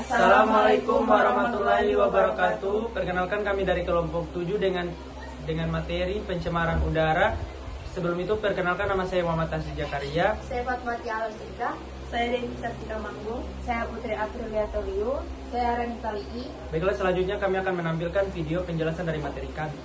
Assalamualaikum warahmatullahi wabarakatuh. Perkenalkan kami dari kelompok 7 dengan materi pencemaran udara. Sebelum itu perkenalkan nama saya Muhammad Tasri Jakaria. Saya Fatmatia Alastika. Saya Dewi Sartika Manggung. Saya Putri Aprilia Toliu. Saya Renita Lii. Baiklah, selanjutnya kami akan menampilkan video penjelasan dari materi kami.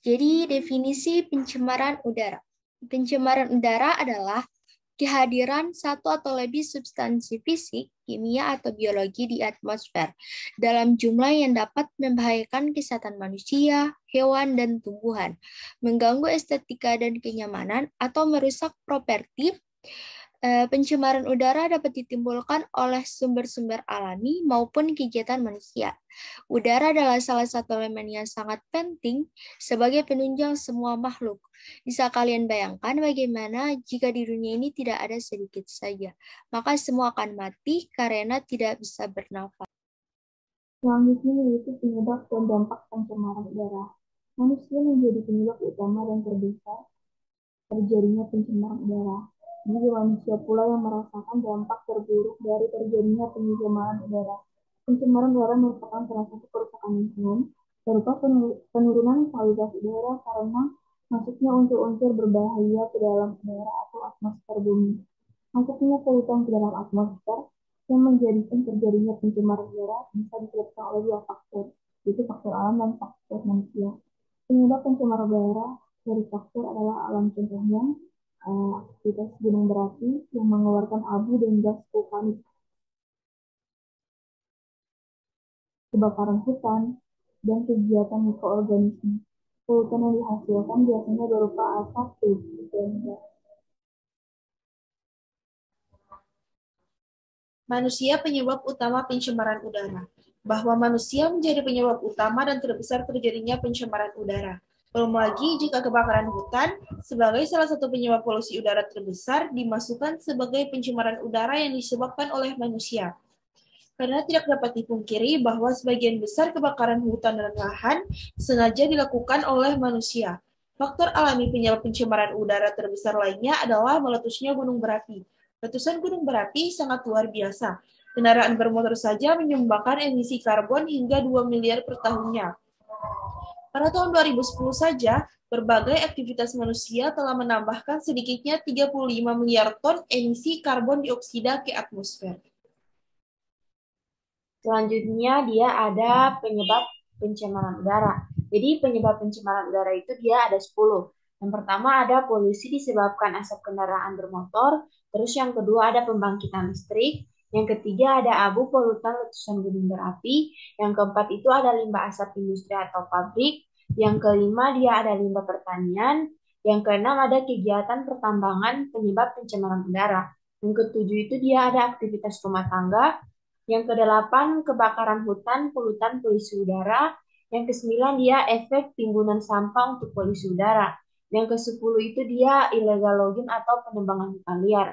Jadi, definisi pencemaran udara. Pencemaran udara adalah kehadiran satu atau lebih substansi fisik, kimia, atau biologi di atmosfer dalam jumlah yang dapat membahayakan kesehatan manusia, hewan, dan tumbuhan, mengganggu estetika dan kenyamanan, atau merusak properti. Pencemaran udara dapat ditimbulkan oleh sumber-sumber alami maupun kegiatan manusia. Udara adalah salah satu elemen yang sangat penting sebagai penunjang semua makhluk. Bisa kalian bayangkan bagaimana jika di dunia ini tidak ada sedikit saja, maka semua akan mati karena tidak bisa bernafas. Selanjutnya yaitu penyebab dan dampak pencemaran udara. Manusia menjadi penyebab utama dan terbesar terjadinya pencemaran udara. Juga manusia pula yang merasakan dampak terburuk dari terjadinya pencemaran udara. Pencemaran udara merupakan salah satu kerusakan lingkungan, berupa penurunan kualitas udara karena masuknya unsur-unsur berbahaya ke dalam udara atau atmosfer bumi. Masuknya polutan ke dalam atmosfer yang menjadikan terjadinya pencemaran udara bisa disebabkan oleh dua faktor, yaitu faktor alam dan faktor manusia. Penyebab pencemaran udara dari faktor adalah alam, contohnya aktivitas gunung berapi yang mengeluarkan abu dan gas vulkanik, kebakaran hutan, dan kegiatan mikroorganisme. Polutan yang dihasilkan biasanya berupa asap, debu, dan gas. Manusia penyebab utama pencemaran udara. Bahwa manusia menjadi penyebab utama dan terbesar terjadinya pencemaran udara. Belum lagi jika kebakaran hutan sebagai salah satu penyebab polusi udara terbesar dimasukkan sebagai pencemaran udara yang disebabkan oleh manusia. Karena tidak dapat dipungkiri bahwa sebagian besar kebakaran hutan dan lahan sengaja dilakukan oleh manusia. Faktor alami penyebab pencemaran udara terbesar lainnya adalah meletusnya gunung berapi. Letusan gunung berapi sangat luar biasa. Kendaraan bermotor saja menyumbangkan emisi karbon hingga 2 miliar per tahunnya. Pada tahun 2010 saja, berbagai aktivitas manusia telah menambahkan sedikitnya 35 miliar ton emisi karbon dioksida ke atmosfer. Selanjutnya dia ada penyebab pencemaran udara. Jadi penyebab pencemaran udara itu dia ada 10. Yang pertama ada polusi disebabkan asap kendaraan bermotor, terus yang kedua ada pembangkitan listrik, yang ketiga ada abu polutan letusan gunung berapi, yang keempat itu ada limbah asap industri atau pabrik, yang kelima dia ada limbah pertanian, yang keenam ada kegiatan pertambangan penyebab pencemaran udara, yang ketujuh itu dia ada aktivitas rumah tangga, yang kedelapan kebakaran hutan polutan polusi udara, yang kesembilan dia efek timbunan sampah untuk polusi udara, yang ke-10 itu dia illegal logging atau penebangan hutan liar.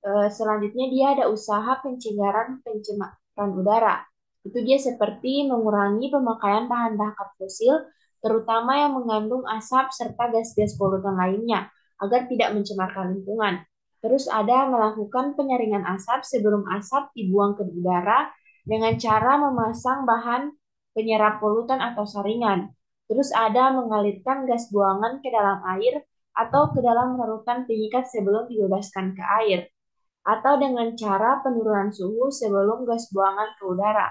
Selanjutnya dia ada usaha pencegahan pencemaran udara. Itu dia seperti mengurangi pemakaian bahan bakar fosil, terutama yang mengandung asap serta gas-gas polutan lainnya, agar tidak mencemarkan lingkungan. Terus ada melakukan penyaringan asap sebelum asap dibuang ke udara dengan cara memasang bahan penyerap polutan atau saringan. Terus ada mengalirkan gas buangan ke dalam air atau ke dalam larutan pengikat sebelum dibebaskan ke air, atau dengan cara penurunan suhu sebelum gas buangan ke udara.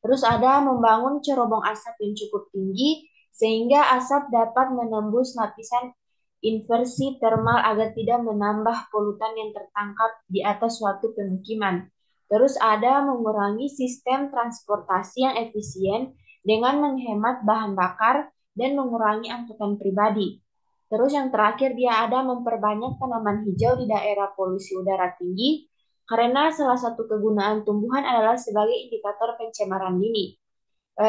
Terus ada membangun cerobong asap yang cukup tinggi sehingga asap dapat menembus lapisan inversi termal agar tidak menambah polutan yang tertangkap di atas suatu pemukiman. Terus ada mengurangi sistem transportasi yang efisien dengan menghemat bahan bakar dan mengurangi angkutan pribadi. Terus yang terakhir dia ada memperbanyak tanaman hijau di daerah polusi udara tinggi, karena salah satu kegunaan tumbuhan adalah sebagai indikator pencemaran dini,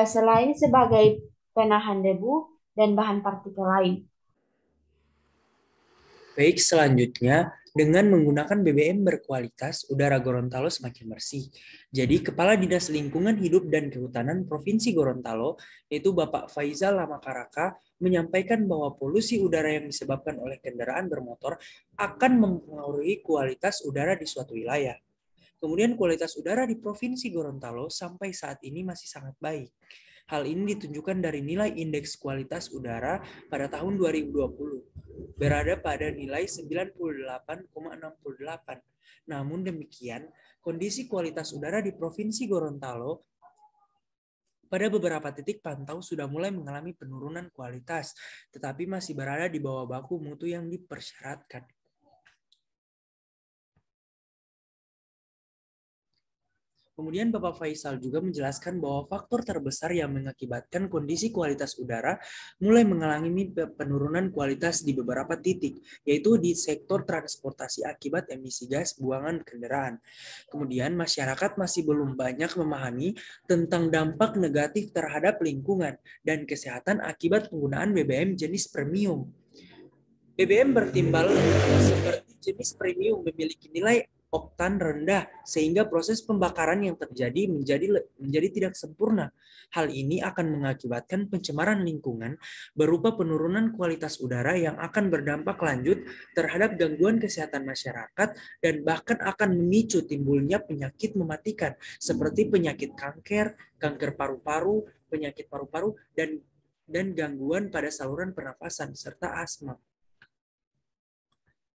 selain sebagai penahan debu dan bahan partikel lain. Baik, selanjutnya dengan menggunakan BBM berkualitas, udara Gorontalo semakin bersih. Jadi, Kepala Dinas Lingkungan Hidup dan Kehutanan Provinsi Gorontalo, yaitu Bapak Faizal Lamakaraka, menyampaikan bahwa polusi udara yang disebabkan oleh kendaraan bermotor akan mempengaruhi kualitas udara di suatu wilayah. Kemudian kualitas udara di Provinsi Gorontalo sampai saat ini masih sangat baik. Hal ini ditunjukkan dari nilai indeks kualitas udara pada tahun 2020, berada pada nilai 98,68. Namun demikian, kondisi kualitas udara di Provinsi Gorontalo pada beberapa titik pantau sudah mulai mengalami penurunan kualitas, tetapi masih berada di bawah baku mutu yang dipersyaratkan. Kemudian Bapak Faisal juga menjelaskan bahwa faktor terbesar yang mengakibatkan kondisi kualitas udara mulai mengalami penurunan kualitas di beberapa titik, yaitu di sektor transportasi akibat emisi gas buangan kendaraan. Kemudian masyarakat masih belum banyak memahami tentang dampak negatif terhadap lingkungan dan kesehatan akibat penggunaan BBM jenis premium. BBM bertimbal seperti jenis premium memiliki nilai oktan rendah sehingga proses pembakaran yang terjadi menjadi tidak sempurna. Hal ini akan mengakibatkan pencemaran lingkungan berupa penurunan kualitas udara yang akan berdampak lanjut terhadap gangguan kesehatan masyarakat dan bahkan akan memicu timbulnya penyakit mematikan seperti penyakit kanker paru-paru, penyakit paru-paru dan gangguan pada saluran pernapasan serta asma.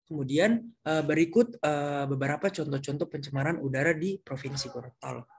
Kemudian berikut beberapa contoh-contoh pencemaran udara di Provinsi Gorontalo.